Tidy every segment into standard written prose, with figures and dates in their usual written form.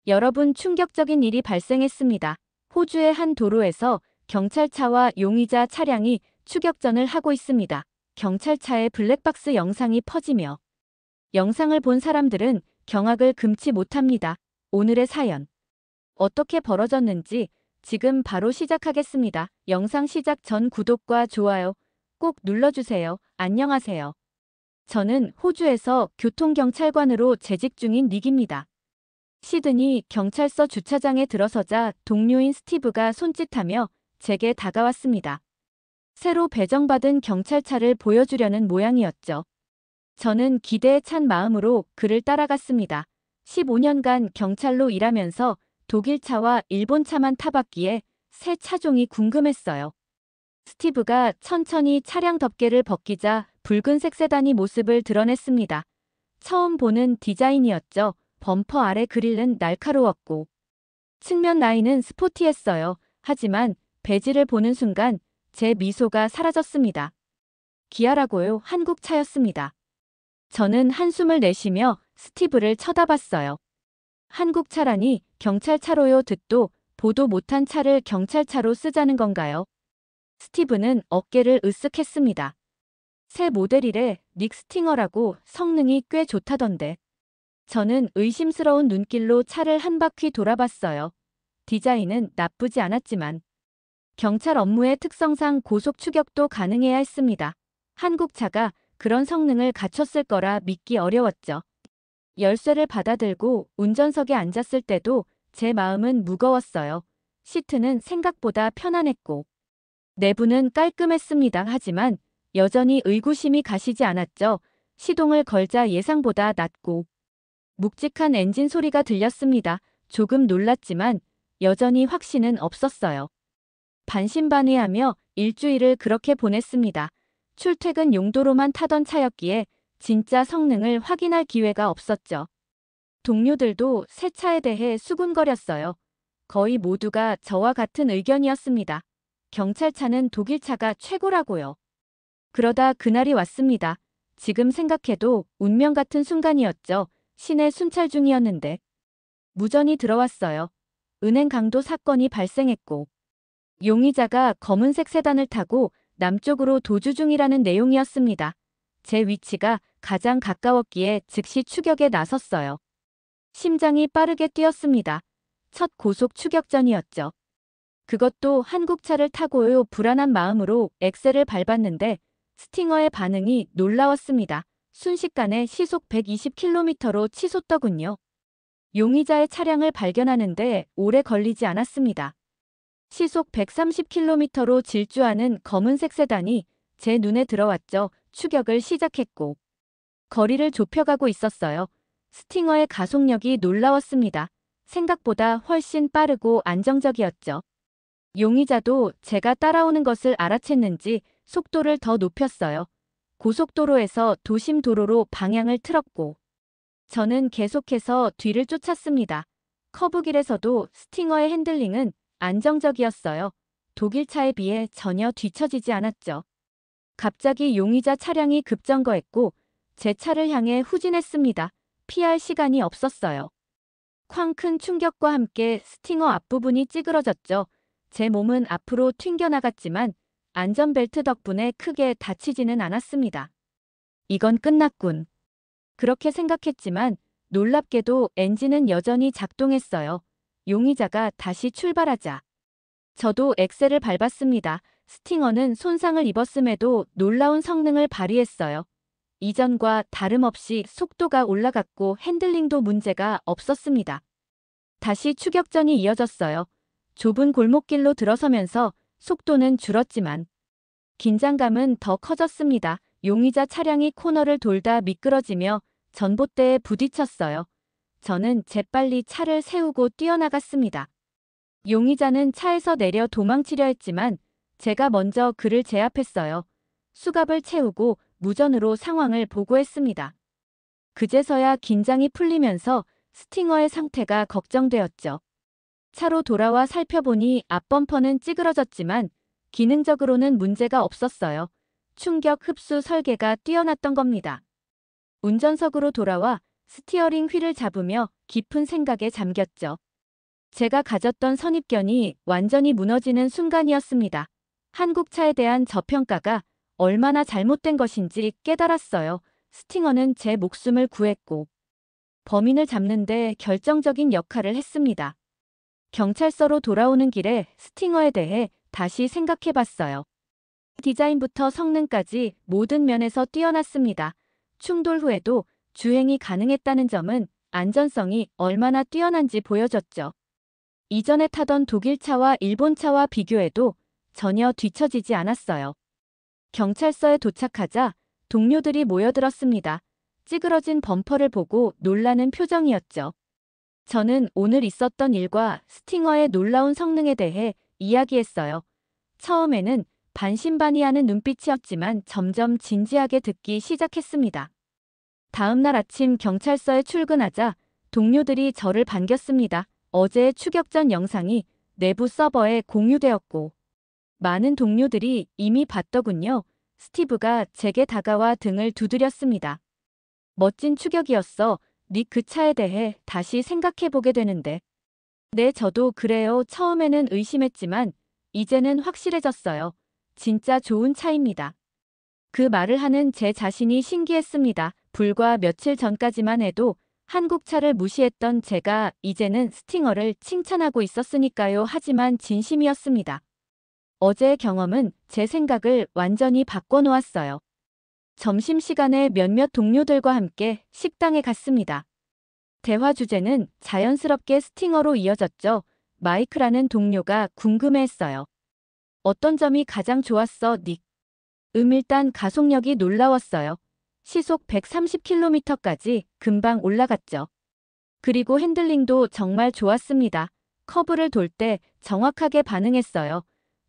여러분, 충격적인 일이 발생했습니다. 호주의 한 도로에서 경찰차와 용의자 차량이 추격전을 하고 있습니다. 경찰차의 블랙박스 영상이 퍼지며 영상을 본 사람들은 경악을 금치 못합니다. 오늘의 사연. 어떻게 벌어졌는지 지금 바로 시작하겠습니다. 영상 시작 전 구독과 좋아요 꼭 눌러주세요. 안녕하세요. 저는 호주에서 교통경찰관으로 재직 중인 닉입니다. 시드니 경찰서 주차장에 들어서자 동료인 스티브가 손짓하며 제게 다가왔습니다. 새로 배정받은 경찰차를 보여주려는 모양이었죠. 저는 기대에 찬 마음으로 그를 따라갔습니다. 15년간 경찰로 일하면서 독일차와 일본차만 타봤기에 새 차종이 궁금했어요. 스티브가 천천히 차량 덮개를 벗기자 붉은색 세단이 모습을 드러냈습니다. 처음 보는 디자인이었죠. 범퍼 아래 그릴은 날카로웠고 측면 라인은 스포티했어요. 하지만 배지를 보는 순간 제 미소가 사라졌습니다. 기아라고요. 한국 차였습니다. 저는 한숨을 내쉬며 스티브를 쳐다봤어요. 한국 차라니 경찰차로요. 듣도 보도 못한 차를 경찰차로 쓰자는 건가요? 스티브는 어깨를 으쓱했습니다. 새 모델이래. 닉 스팅어라고. 성능이 꽤 좋다던데. 저는 의심스러운 눈길로 차를 한 바퀴 돌아봤어요. 디자인은 나쁘지 않았지만 경찰 업무의 특성상 고속 추격도 가능해야 했습니다. 한국 차가 그런 성능을 갖췄을 거라 믿기 어려웠죠. 열쇠를 받아들고 운전석에 앉았을 때도 제 마음은 무거웠어요. 시트는 생각보다 편안했고 내부는 깔끔했습니다. 하지만 여전히 의구심이 가시지 않았죠. 시동을 걸자 예상보다 낮고 묵직한 엔진 소리가 들렸습니다. 조금 놀랐지만 여전히 확신은 없었어요. 반신반의하며 일주일을 그렇게 보냈습니다. 출퇴근 용도로만 타던 차였기에 진짜 성능을 확인할 기회가 없었죠. 동료들도 새 차에 대해 수군거렸어요. 거의 모두가 저와 같은 의견이었습니다. 경찰차는 독일차가 최고라고요. 그러다 그날이 왔습니다. 지금 생각해도 운명 같은 순간이었죠. 시내 순찰 중이었는데 무전이 들어왔어요. 은행 강도 사건이 발생했고 용의자가 검은색 세단을 타고 남쪽으로 도주 중이라는 내용이었습니다. 제 위치가 가장 가까웠기에 즉시 추격에 나섰어요. 심장이 빠르게 뛰었습니다. 첫 고속 추격전이었죠. 그것도 한국차를 타고요. 불안한 마음으로 엑셀을 밟았는데 스팅어의 반응이 놀라웠습니다. 순식간에 시속 120km로 치솟더군요. 용의자의 차량을 발견하는데 오래 걸리지 않았습니다. 시속 130km로 질주하는 검은색 세단이 제 눈에 들어왔죠. 추격을 시작했고 거리를 좁혀가고 있었어요. 스팅어의 가속력이 놀라웠습니다. 생각보다 훨씬 빠르고 안정적이었죠. 용의자도 제가 따라오는 것을 알아챘는지 속도를 더 높였어요. 고속도로에서 도심 도로로 방향을 틀었고 저는 계속해서 뒤를 쫓았습니다. 커브길에서도 스팅어의 핸들링은 안정적이었어요. 독일차에 비해 전혀 뒤처지지 않았죠. 갑자기 용의자 차량이 급정거했고 제 차를 향해 후진했습니다. 피할 시간이 없었어요. 쾅 큰 충격과 함께 스팅어 앞부분이 찌그러졌죠. 제 몸은 앞으로 튕겨나갔지만 안전벨트 덕분에 크게 다치지는 않았습니다. 이건 끝났군. 그렇게 생각했지만 놀랍게도 엔진은 여전히 작동했어요. 용의자가 다시 출발하자 저도 엑셀을 밟았습니다. 스팅어는 손상을 입었음에도 놀라운 성능을 발휘했어요. 이전과 다름없이 속도가 올라갔고 핸들링도 문제가 없었습니다. 다시 추격전이 이어졌어요. 좁은 골목길로 들어서면서 속도는 줄었지만 긴장감은 더 커졌습니다. 용의자 차량이 코너를 돌다 미끄러지며 전봇대에 부딪혔어요. 저는 재빨리 차를 세우고 뛰어나갔습니다. 용의자는 차에서 내려 도망치려 했지만 제가 먼저 그를 제압했어요. 수갑을 채우고 무전으로 상황을 보고했습니다. 그제서야 긴장이 풀리면서 스팅어의 상태가 걱정되었죠. 차로 돌아와 살펴보니 앞범퍼는 찌그러졌지만 기능적으로는 문제가 없었어요. 충격 흡수 설계가 뛰어났던 겁니다. 운전석으로 돌아와 스티어링 휠을 잡으며 깊은 생각에 잠겼죠. 제가 가졌던 선입견이 완전히 무너지는 순간이었습니다. 한국차에 대한 저평가가 얼마나 잘못된 것인지 깨달았어요. 스팅어는 제 목숨을 구했고 범인을 잡는 데 결정적인 역할을 했습니다. 경찰서로 돌아오는 길에 스팅어에 대해 다시 생각해봤어요. 디자인부터 성능까지 모든 면에서 뛰어났습니다. 충돌 후에도 주행이 가능했다는 점은 안전성이 얼마나 뛰어난지 보여줬죠. 이전에 타던 독일차와 일본차와 비교해도 전혀 뒤처지지 않았어요. 경찰서에 도착하자 동료들이 모여들었습니다. 찌그러진 범퍼를 보고 놀라는 표정이었죠. 저는 오늘 있었던 일과 스팅어의 놀라운 성능에 대해 이야기했어요. 처음에는 반신반의하는 눈빛이었지만 점점 진지하게 듣기 시작했습니다. 다음 날 아침 경찰서에 출근하자 동료들이 저를 반겼습니다. 어제의 추격 전 영상이 내부 서버에 공유되었고 많은 동료들이 이미 봤더군요. 스티브가 제게 다가와 등을 두드렸습니다. 멋진 추격이었어. 닉 그 차에 대해 다시 생각해보게 되는데. 네, 저도 그래요. 처음에는 의심했지만 이제는 확실해졌어요. 진짜 좋은 차입니다. 그 말을 하는 제 자신이 신기했습니다. 불과 며칠 전까지만 해도 한국차를 무시했던 제가 이제는 스팅어를 칭찬하고 있었으니까요. 하지만 진심이었습니다. 어제의 경험은 제 생각을 완전히 바꿔놓았어요. 점심시간에 몇몇 동료들과 함께 식당에 갔습니다. 대화 주제는 자연스럽게 스팅어로 이어졌죠. 마이크라는 동료가 궁금해했어요. 어떤 점이 가장 좋았어, 닉? 일단 가속력이 놀라웠어요. 시속 130km까지 금방 올라갔죠. 그리고 핸들링도 정말 좋았습니다. 커브를 돌 때 정확하게 반응했어요.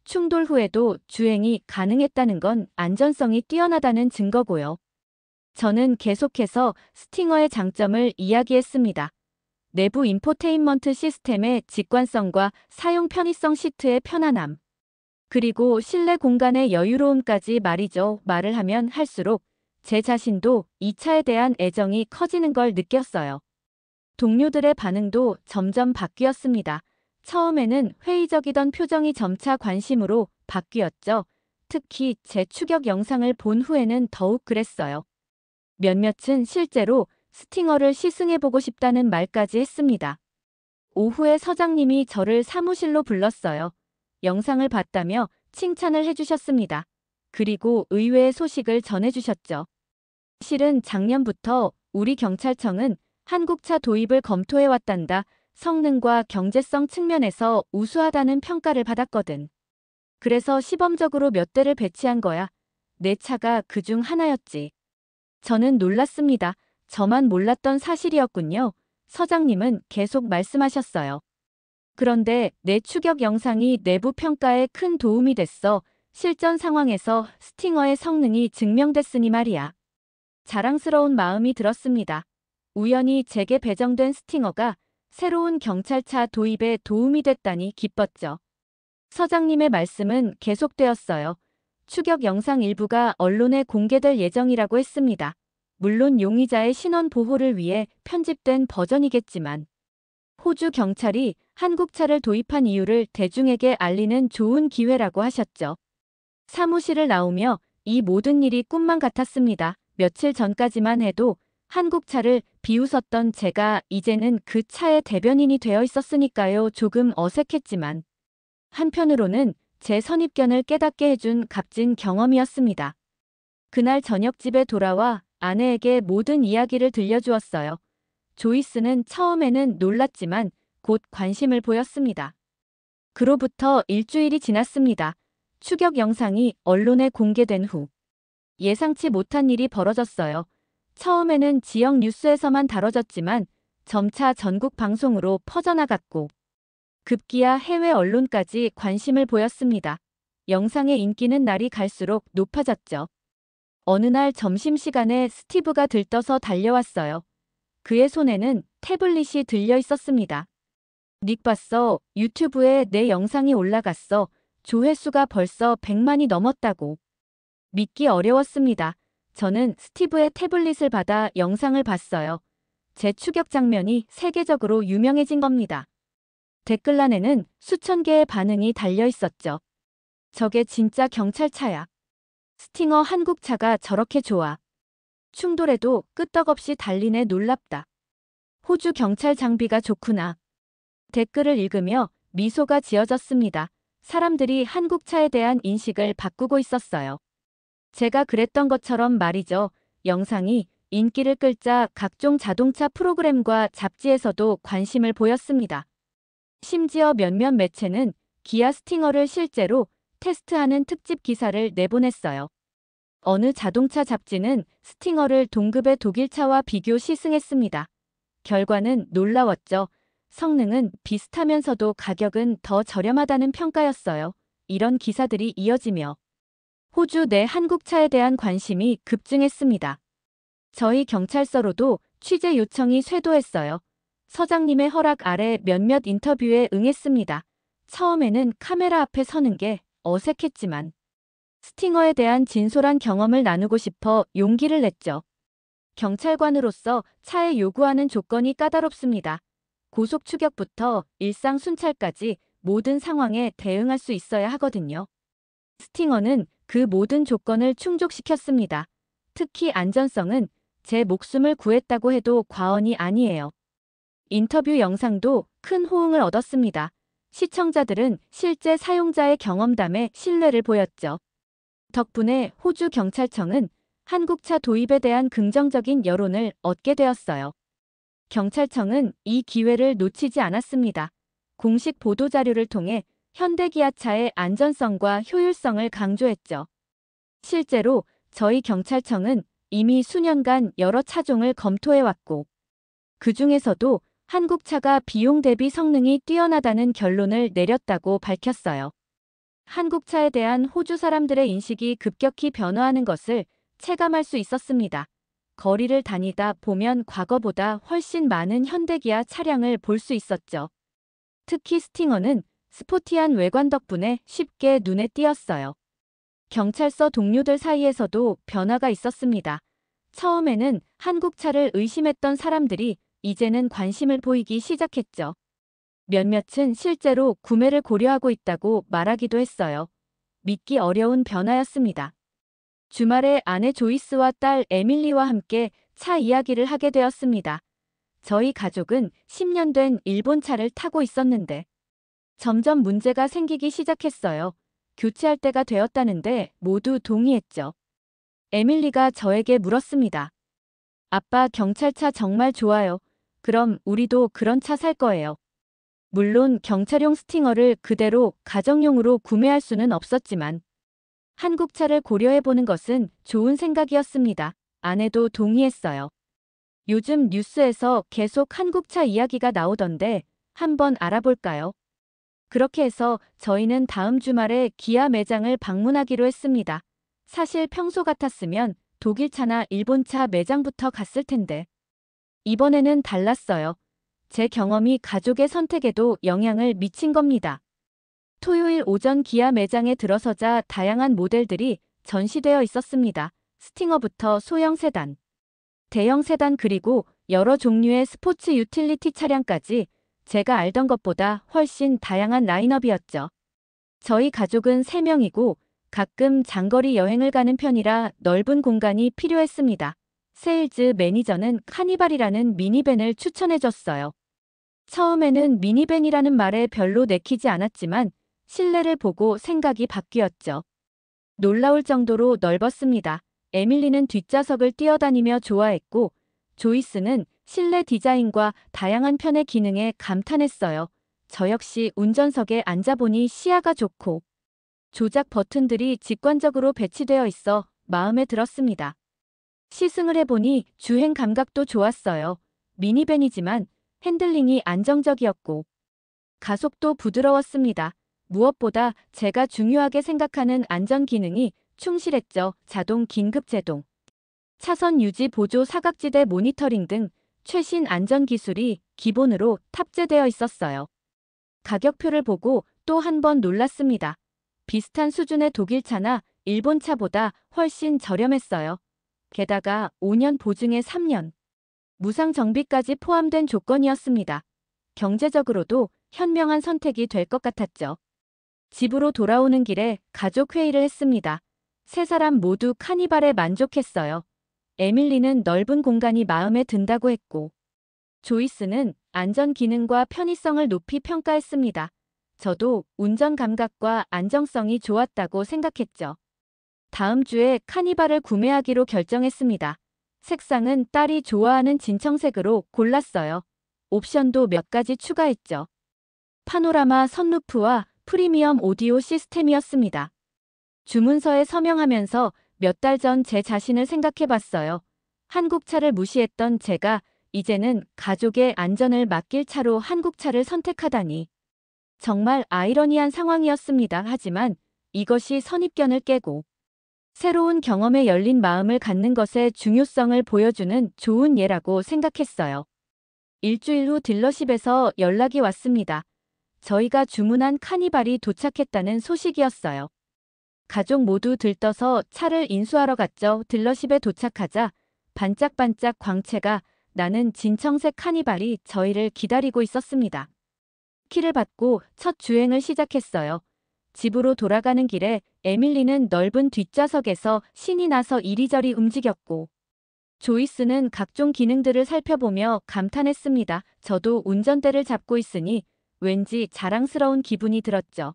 충돌 후에도 주행이 가능했다는 건 안전성이 뛰어나다는 증거고요. 저는 계속해서 스팅어의 장점을 이야기했습니다. 내부 인포테인먼트 시스템의 직관성과 사용 편의성, 시트의 편안함, 그리고 실내 공간의 여유로움까지 말이죠. 말을 하면 할수록 제 자신도 이 차에 대한 애정이 커지는 걸 느꼈어요. 동료들의 반응도 점점 바뀌었습니다. 처음에는 회의적이던 표정이 점차 관심으로 바뀌었죠. 특히 제 추격 영상을 본 후에는 더욱 그랬어요. 몇몇은 실제로 스팅어를 시승해보고 싶다는 말까지 했습니다. 오후에 서장님이 저를 사무실로 불렀어요. 영상을 봤다며 칭찬을 해주셨습니다. 그리고 의외의 소식을 전해주셨죠. 실은 작년부터 우리 경찰청은 한국차 도입을 검토해왔단다. 성능과 경제성 측면에서 우수하다는 평가를 받았거든. 그래서 시범적으로 몇 대를 배치한 거야. 내 차가 그중 하나였지. 저는 놀랐습니다. 저만 몰랐던 사실이었군요. 서장님은 계속 말씀하셨어요. 그런데 내 추격 영상이 내부 평가에 큰 도움이 됐어. 실전 상황에서 스팅어의 성능이 증명됐으니 말이야. 자랑스러운 마음이 들었습니다. 우연히 제게 배정된 스팅어가 새로운 경찰차 도입에 도움이 됐다니 기뻤죠. 서장님의 말씀은 계속되었어요. 추격 영상 일부가 언론에 공개될 예정이라고 했습니다. 물론 용의자의 신원 보호를 위해 편집된 버전이겠지만 호주 경찰이 한국차를 도입한 이유를 대중에게 알리는 좋은 기회라고 하셨죠. 사무실을 나오며 이 모든 일이 꿈만 같았습니다. 며칠 전까지만 해도 한국차를 비웃었던 제가 이제는 그 차의 대변인이 되어 있었으니까요. 조금 어색했지만 한편으로는 제 선입견을 깨닫게 해준 값진 경험이었습니다. 그날 저녁 집에 돌아와 아내에게 모든 이야기를 들려주었어요. 조이스는 처음에는 놀랐지만 곧 관심을 보였습니다. 그로부터 일주일이 지났습니다. 추격 영상이 언론에 공개된 후 예상치 못한 일이 벌어졌어요. 처음에는 지역 뉴스에서만 다뤄졌지만 점차 전국 방송으로 퍼져나갔고 급기야 해외 언론까지 관심을 보였습니다. 영상의 인기는 날이 갈수록 높아졌죠. 어느 날 점심시간에 스티브가 들떠서 달려왔어요. 그의 손에는 태블릿이 들려 있었습니다. 닉 봤어. 유튜브에 내 영상이 올라갔어. 조회수가 벌써 100만이 넘었다고. 믿기 어려웠습니다. 저는 스티브의 태블릿을 받아 영상을 봤어요. 제 추격 장면이 세계적으로 유명해진 겁니다. 댓글란에는 수천 개의 반응이 달려 있었죠. 저게 진짜 경찰차야. 스팅어 한국차가 저렇게 좋아. 충돌에도 끄떡없이 달리네 놀랍다. 호주 경찰 장비가 좋구나. 댓글을 읽으며 미소가 지어졌습니다. 사람들이 한국차에 대한 인식을 바꾸고 있었어요. 제가 그랬던 것처럼 말이죠. 영상이 인기를 끌자 각종 자동차 프로그램과 잡지에서도 관심을 보였습니다. 심지어 몇몇 매체는 기아 스팅어를 실제로 테스트하는 특집 기사를 내보냈어요. 어느 자동차 잡지는 스팅어를 동급의 독일차와 비교 시승했습니다. 결과는 놀라웠죠. 성능은 비슷하면서도 가격은 더 저렴하다는 평가였어요. 이런 기사들이 이어지며 호주 내 한국차에 대한 관심이 급증했습니다. 저희 경찰서로도 취재 요청이 쇄도했어요. 서장님의 허락 아래 몇몇 인터뷰에 응했습니다. 처음에는 카메라 앞에 서는 게 어색했지만 스팅어에 대한 진솔한 경험을 나누고 싶어 용기를 냈죠. 경찰관으로서 차에 요구하는 조건이 까다롭습니다. 고속 추격부터 일상 순찰까지 모든 상황에 대응할 수 있어야 하거든요. 스팅어는 그 모든 조건을 충족시켰습니다. 특히 안전성은 제 목숨을 구했다고 해도 과언이 아니에요. 인터뷰 영상도 큰 호응을 얻었습니다. 시청자들은 실제 사용자의 경험담에 신뢰를 보였죠. 덕분에 호주 경찰청은 한국차 도입에 대한 긍정적인 여론을 얻게 되었어요. 경찰청은 이 기회를 놓치지 않았습니다. 공식 보도자료를 통해 현대기아차의 안전성과 효율성을 강조했죠. 실제로 저희 경찰청은 이미 수년간 여러 차종을 검토해왔고 그 중에서도 한국차가 비용 대비 성능이 뛰어나다는 결론을 내렸다고 밝혔어요. 한국차에 대한 호주 사람들의 인식이 급격히 변화하는 것을 체감할 수 있었습니다. 거리를 다니다 보면 과거보다 훨씬 많은 현대기아 차량을 볼 수 있었죠. 특히 스팅어는 스포티한 외관 덕분에 쉽게 눈에 띄었어요. 경찰서 동료들 사이에서도 변화가 있었습니다. 처음에는 한국차를 의심했던 사람들이 이제는 관심을 보이기 시작했죠. 몇몇은 실제로 구매를 고려하고 있다고 말하기도 했어요. 믿기 어려운 변화였습니다. 주말에 아내 조이스와 딸 에밀리와 함께 차 이야기를 하게 되었습니다. 저희 가족은 10년 된 일본 차를 타고 있었는데 점점 문제가 생기기 시작했어요. 교체할 때가 되었다는데 모두 동의했죠. 에밀리가 저에게 물었습니다. 아빠 경찰차 정말 좋아요. 그럼 우리도 그런 차 살 거예요. 물론 경찰용 스팅어를 그대로 가정용으로 구매할 수는 없었지만 한국차를 고려해보는 것은 좋은 생각이었습니다. 아내도 동의했어요. 요즘 뉴스에서 계속 한국차 이야기가 나오던데 한번 알아볼까요? 그렇게 해서 저희는 다음 주말에 기아 매장을 방문하기로 했습니다. 사실 평소 같았으면 독일차나 일본차 매장부터 갔을 텐데 이번에는 달랐어요. 제 경험이 가족의 선택에도 영향을 미친 겁니다. 토요일 오전 기아 매장에 들어서자 다양한 모델들이 전시되어 있었습니다. 스팅어부터 소형 세단, 대형 세단 그리고 여러 종류의 스포츠 유틸리티 차량까지 제가 알던 것보다 훨씬 다양한 라인업이었죠. 저희 가족은 3명이고 가끔 장거리 여행을 가는 편이라 넓은 공간이 필요했습니다. 세일즈 매니저는 카니발이라는 미니밴을 추천해줬어요. 처음에는 미니밴이라는 말에 별로 내키지 않았지만 실내를 보고 생각이 바뀌었죠. 놀라울 정도로 넓었습니다. 에밀리는 뒷좌석을 뛰어다니며 좋아했고 조이스는 실내 디자인과 다양한 편의 기능에 감탄했어요. 저 역시 운전석에 앉아보니 시야가 좋고 조작 버튼들이 직관적으로 배치되어 있어 마음에 들었습니다. 시승을 해보니 주행 감각도 좋았어요. 미니밴이지만 핸들링이 안정적이었고 가속도 부드러웠습니다. 무엇보다 제가 중요하게 생각하는 안전 기능이 충실했죠. 자동 긴급 제동, 차선 유지 보조 사각지대 모니터링 등 최신 안전 기술이 기본으로 탑재되어 있었어요. 가격표를 보고 또 한 번 놀랐습니다. 비슷한 수준의 독일차나 일본차보다 훨씬 저렴했어요. 게다가 5년 보증에 3년. 무상 정비까지 포함된 조건이었습니다. 경제적으로도 현명한 선택이 될 것 같았죠. 집으로 돌아오는 길에 가족 회의를 했습니다. 세 사람 모두 카니발에 만족했어요. 에밀리는 넓은 공간이 마음에 든다고 했고, 조이스는 안전 기능과 편의성을 높이 평가했습니다. 저도 운전 감각과 안정성이 좋았다고 생각했죠. 다음 주에 카니발을 구매하기로 결정했습니다. 색상은 딸이 좋아하는 진청색으로 골랐어요. 옵션도 몇 가지 추가했죠. 파노라마 선루프와 프리미엄 오디오 시스템이었습니다. 주문서에 서명하면서 몇 달 전 제 자신을 생각해봤어요. 한국차를 무시했던 제가 이제는 가족의 안전을 맡길 차로 한국차를 선택하다니. 정말 아이러니한 상황이었습니다. 하지만 이것이 선입견을 깨고 새로운 경험에 열린 마음을 갖는 것의 중요성을 보여주는 좋은 예라고 생각했어요. 일주일 후 딜러십에서 연락이 왔습니다. 저희가 주문한 카니발이 도착했다는 소식이었어요. 가족 모두 들떠서 차를 인수하러 갔죠. 딜러십에 도착하자 반짝반짝 광채가 나는 진청색 카니발이 저희를 기다리고 있었습니다. 키를 받고 첫 주행을 시작했어요. 집으로 돌아가는 길에 에밀리는 넓은 뒷좌석에서 신이 나서 이리저리 움직였고, 조이스는 각종 기능들을 살펴보며 감탄했습니다. 저도 운전대를 잡고 있으니 왠지 자랑스러운 기분이 들었죠.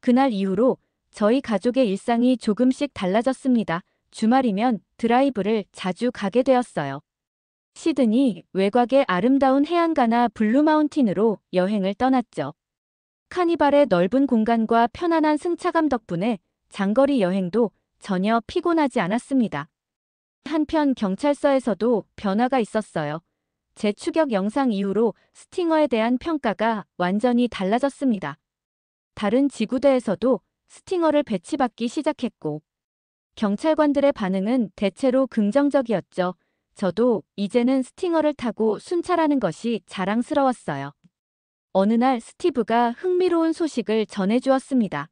그날 이후로 저희 가족의 일상이 조금씩 달라졌습니다. 주말이면 드라이브를 자주 가게 되었어요. 시드니 외곽의 아름다운 해안가나 블루마운틴으로 여행을 떠났죠. 카니발의 넓은 공간과 편안한 승차감 덕분에 장거리 여행도 전혀 피곤하지 않았습니다. 한편 경찰서에서도 변화가 있었어요. 제 추격 영상 이후로 스팅어에 대한 평가가 완전히 달라졌습니다. 다른 지구대에서도 스팅어를 배치받기 시작했고, 경찰관들의 반응은 대체로 긍정적이었죠. 저도 이제는 스팅어를 타고 순찰하는 것이 자랑스러웠어요. 어느 날 스티브가 흥미로운 소식을 전해주었습니다.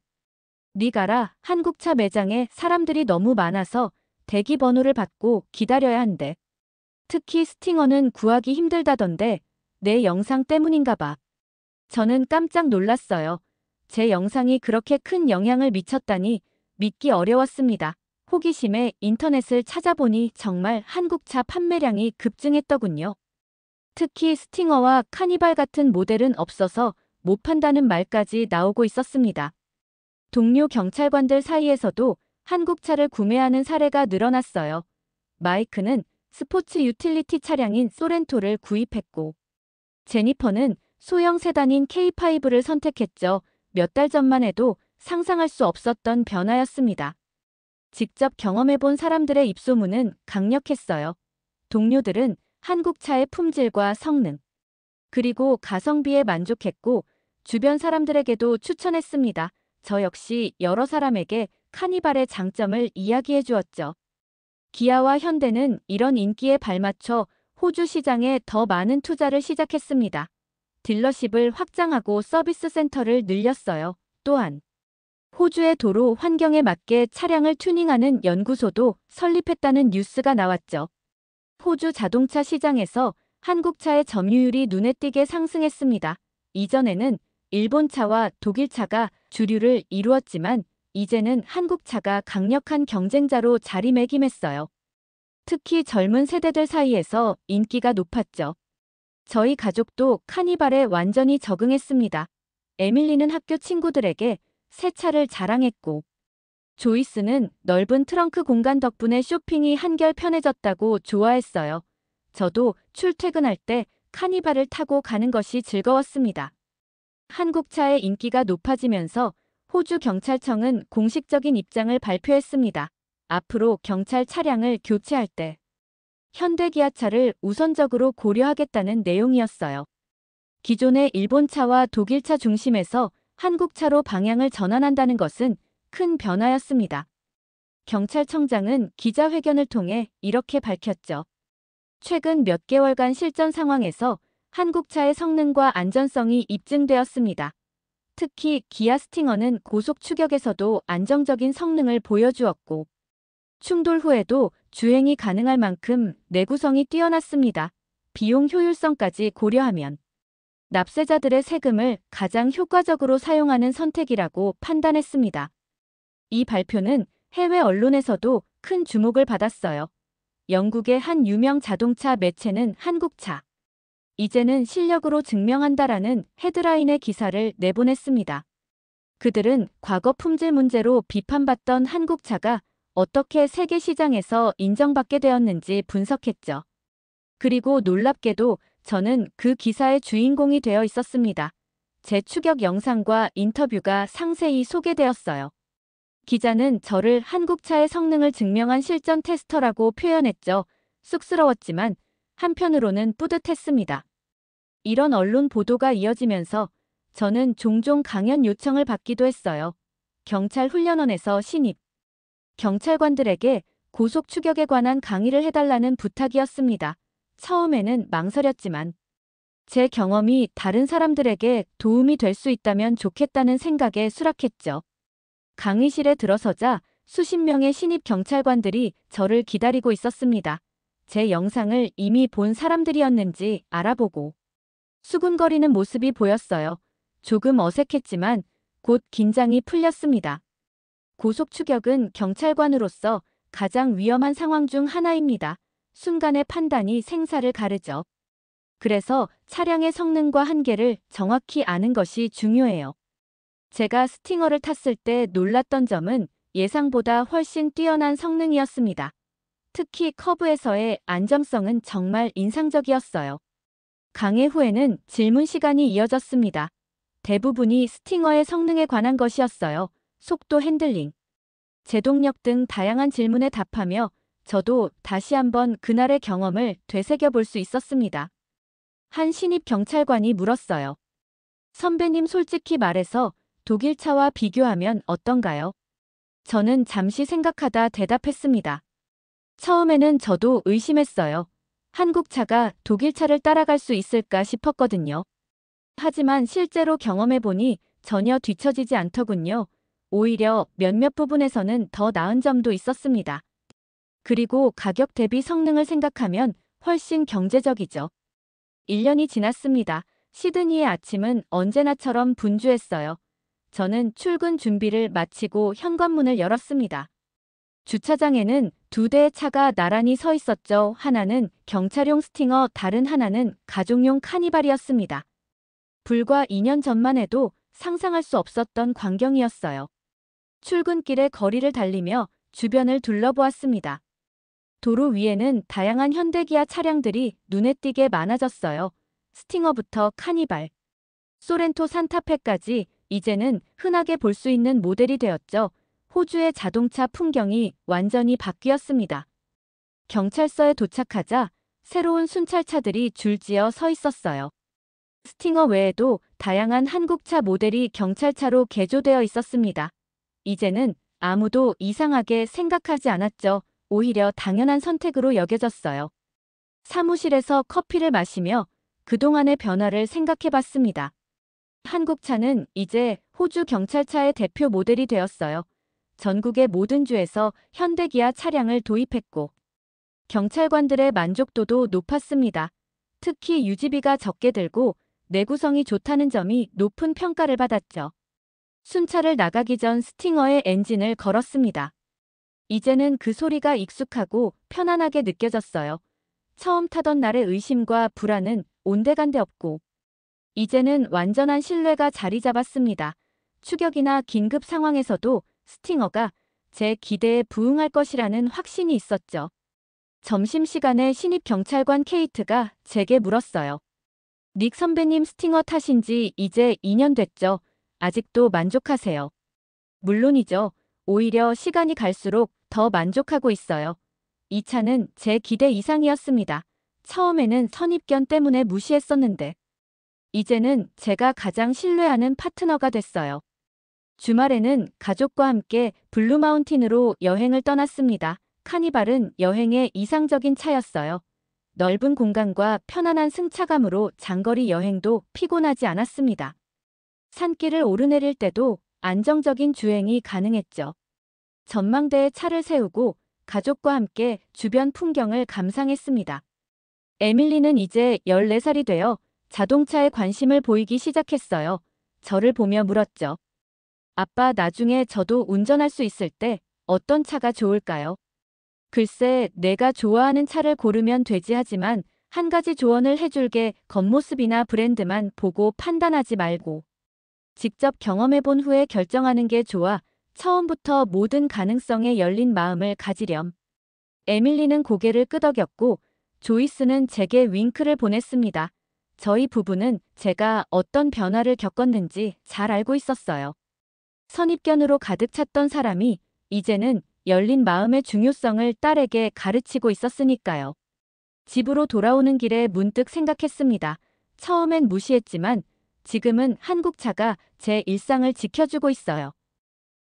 니가라 한국차 매장에 사람들이 너무 많아서 대기 번호를 받고 기다려야 한대. 특히 스팅어는 구하기 힘들다던데 내 영상 때문인가 봐. 저는 깜짝 놀랐어요. 제 영상이 그렇게 큰 영향을 미쳤다니 믿기 어려웠습니다. 호기심에 인터넷을 찾아보니 정말 한국차 판매량이 급증했더군요. 특히 스팅어와 카니발 같은 모델은 없어서 못 판다는 말까지 나오고 있었습니다. 동료 경찰관들 사이에서도 한국차를 구매하는 사례가 늘어났어요. 마이크는 스포츠 유틸리티 차량인 소렌토를 구입했고, 제니퍼는 소형 세단인 K5를 선택했죠. 몇 달 전만 해도 상상할 수 없었던 변화였습니다. 직접 경험해본 사람들의 입소문은 강력했어요. 동료들은 한국차의 품질과 성능, 그리고 가성비에 만족했고 주변 사람들에게도 추천했습니다. 저 역시 여러 사람에게 카니발의 장점을 이야기해 주었죠. 기아와 현대는 이런 인기에 발맞춰 호주 시장에 더 많은 투자를 시작했습니다. 딜러십을 확장하고 서비스 센터를 늘렸어요. 또한 호주의 도로 환경에 맞게 차량을 튜닝하는 연구소도 설립했다는 뉴스가 나왔죠. 호주 자동차 시장에서 한국차의 점유율이 눈에 띄게 상승했습니다. 이전에는 일본차와 독일차가 주류를 이루었지만 이제는 한국차가 강력한 경쟁자로 자리매김했어요. 특히 젊은 세대들 사이에서 인기가 높았죠. 저희 가족도 카니발에 완전히 적응했습니다. 에밀리는 학교 친구들에게 새 차를 자랑했고, 조이스는 넓은 트렁크 공간 덕분에 쇼핑이 한결 편해졌다고 좋아했어요. 저도 출퇴근할 때 카니발을 타고 가는 것이 즐거웠습니다. 한국차의 인기가 높아지면서 호주 경찰청은 공식적인 입장을 발표했습니다. 앞으로 경찰 차량을 교체할 때 현대기아차를 우선적으로 고려하겠다는 내용이었어요. 기존의 일본차와 독일차 중심에서 한국차로 방향을 전환한다는 것은 큰 변화였습니다. 경찰청장은 기자회견을 통해 이렇게 밝혔죠. 최근 몇 개월간 실전 상황에서 한국차의 성능과 안전성이 입증되었습니다. 특히 기아 스팅어는 고속 추격에서도 안정적인 성능을 보여주었고, 충돌 후에도 주행이 가능할 만큼 내구성이 뛰어났습니다. 비용 효율성까지 고려하면 납세자들의 세금을 가장 효과적으로 사용하는 선택이라고 판단했습니다. 이 발표는 해외 언론에서도 큰 주목을 받았어요. 영국의 한 유명 자동차 매체는 한국차, 이제는 실력으로 증명한다라는 헤드라인의 기사를 내보냈습니다. 그들은 과거 품질 문제로 비판받던 한국차가 어떻게 세계 시장에서 인정받게 되었는지 분석했죠. 그리고 놀랍게도 저는 그 기사의 주인공이 되어 있었습니다. 제 추격 영상과 인터뷰가 상세히 소개되었어요. 기자는 저를 한국차의 성능을 증명한 실전 테스터라고 표현했죠. 쑥스러웠지만 한편으로는 뿌듯했습니다. 이런 언론 보도가 이어지면서 저는 종종 강연 요청을 받기도 했어요. 경찰 훈련원에서 신입 경찰관들에게 고속 추격에 관한 강의를 해달라는 부탁이었습니다. 처음에는 망설였지만 제 경험이 다른 사람들에게 도움이 될 수 있다면 좋겠다는 생각에 수락했죠. 강의실에 들어서자 수십 명의 신입 경찰관들이 저를 기다리고 있었습니다. 제 영상을 이미 본 사람들이었는지 알아보고 수군거리는 모습이 보였어요. 조금 어색했지만 곧 긴장이 풀렸습니다. 고속 추격은 경찰관으로서 가장 위험한 상황 중 하나입니다. 순간의 판단이 생사를 가르죠. 그래서 차량의 성능과 한계를 정확히 아는 것이 중요해요. 제가 스팅어를 탔을 때 놀랐던 점은 예상보다 훨씬 뛰어난 성능이었습니다. 특히 커브에서의 안정성은 정말 인상적이었어요. 강의 후에는 질문 시간이 이어졌습니다. 대부분이 스팅어의 성능에 관한 것이었어요. 속도, 핸들링, 제동력 등 다양한 질문에 답하며 저도 다시 한번 그날의 경험을 되새겨 볼 수 있었습니다. 한 신입 경찰관이 물었어요. 선배님, 솔직히 말해서 독일차와 비교하면 어떤가요? 저는 잠시 생각하다 대답했습니다. 처음에는 저도 의심했어요. 한국차가 독일차를 따라갈 수 있을까 싶었거든요. 하지만 실제로 경험해보니 전혀 뒤처지지 않더군요. 오히려 몇몇 부분에서는 더 나은 점도 있었습니다. 그리고 가격 대비 성능을 생각하면 훨씬 경제적이죠. 1년이 지났습니다. 시드니의 아침은 언제나처럼 분주했어요. 저는 출근 준비를 마치고 현관문을 열었습니다. 주차장에는 두 대의 차가 나란히 서 있었죠. 하나는 경찰용 스팅어, 다른 하나는 가족용 카니발이었습니다. 불과 2년 전만 해도 상상할 수 없었던 광경이었어요. 출근길에 거리를 달리며 주변을 둘러보았습니다. 도로 위에는 다양한 현대기아 차량들이 눈에 띄게 많아졌어요. 스팅어부터 카니발, 소렌토, 산타페까지 이제는 흔하게 볼 수 있는 모델이 되었죠. 호주의 자동차 풍경이 완전히 바뀌었습니다. 경찰서에 도착하자 새로운 순찰차들이 줄지어 서 있었어요. 스팅어 외에도 다양한 한국차 모델이 경찰차로 개조되어 있었습니다. 이제는 아무도 이상하게 생각하지 않았죠. 오히려 당연한 선택으로 여겨졌어요. 사무실에서 커피를 마시며 그동안의 변화를 생각해봤습니다. 한국차는 이제 호주 경찰차의 대표 모델이 되었어요. 전국의 모든 주에서 현대기아 차량을 도입했고 경찰관들의 만족도도 높았습니다. 특히 유지비가 적게 들고 내구성이 좋다는 점이 높은 평가를 받았죠. 순찰을 나가기 전 스팅어의 엔진을 걸었습니다. 이제는 그 소리가 익숙하고 편안하게 느껴졌어요. 처음 타던 날의 의심과 불안은 온데간데 없고 이제는 완전한 신뢰가 자리 잡았습니다. 추격이나 긴급 상황에서도 스팅어가 제 기대에 부응할 것이라는 확신이 있었죠. 점심시간에 신입 경찰관 케이트가 제게 물었어요. 닉 선배님, 스팅어 타신 지 이제 2년 됐죠? 아직도 만족하세요? 물론이죠. 오히려 시간이 갈수록 더 만족하고 있어요. 이 차는 제 기대 이상이었습니다. 처음에는 선입견 때문에 무시했었는데 이제는 제가 가장 신뢰하는 파트너가 됐어요. 주말에는 가족과 함께 블루마운틴으로 여행을 떠났습니다. 카니발은 여행의 이상적인 차였어요. 넓은 공간과 편안한 승차감으로 장거리 여행도 피곤하지 않았습니다. 산길을 오르내릴 때도 안정적인 주행이 가능했죠. 전망대에 차를 세우고 가족과 함께 주변 풍경을 감상했습니다. 에밀리는 이제 14살이 되어 자동차에 관심을 보이기 시작했어요. 저를 보며 물었죠. 아빠, 나중에 저도 운전할 수 있을 때 어떤 차가 좋을까요? 글쎄, 내가 좋아하는 차를 고르면 되지 하지만 한 가지 조언을 해줄게. 겉모습이나 브랜드만 보고 판단하지 말고 직접 경험해본 후에 결정하는 게 좋아. 처음부터 모든 가능성에 열린 마음을 가지렴. 에밀리는 고개를 끄덕였고 조이스는 제게 윙크를 보냈습니다. 저희 부부는 제가 어떤 변화를 겪었는지 잘 알고 있었어요. 선입견으로 가득 찼던 사람이 이제는 열린 마음의 중요성을 딸에게 가르치고 있었으니까요. 집으로 돌아오는 길에 문득 생각했습니다. 처음엔 무시했지만 지금은 한국차가 제 일상을 지켜주고 있어요.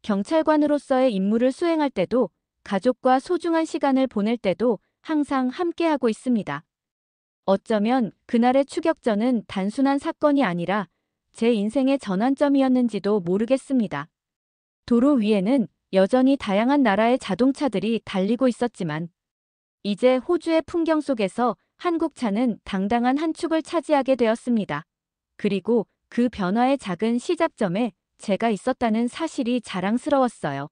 경찰관으로서의 임무를 수행할 때도 가족과 소중한 시간을 보낼 때도 항상 함께하고 있습니다. 어쩌면 그날의 추격전은 단순한 사건이 아니라 제 인생의 전환점이었는지도 모르겠습니다. 도로 위에는 여전히 다양한 나라의 자동차들이 달리고 있었지만 이제 호주의 풍경 속에서 한국차는 당당한 한 축을 차지하게 되었습니다. 그리고 그 변화의 작은 시작점에 제가 있었다는 사실이 자랑스러웠어요.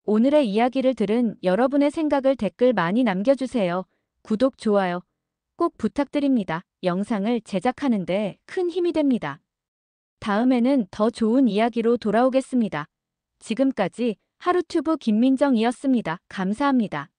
오늘의 이야기를 들은 여러분의 생각을 댓글 많이 남겨주세요. 구독, 좋아요 꼭 부탁드립니다. 영상을 제작하는데 큰 힘이 됩니다. 다음에는 더 좋은 이야기로 돌아오겠습니다. 지금까지 하루튜브 김민정이었습니다. 감사합니다.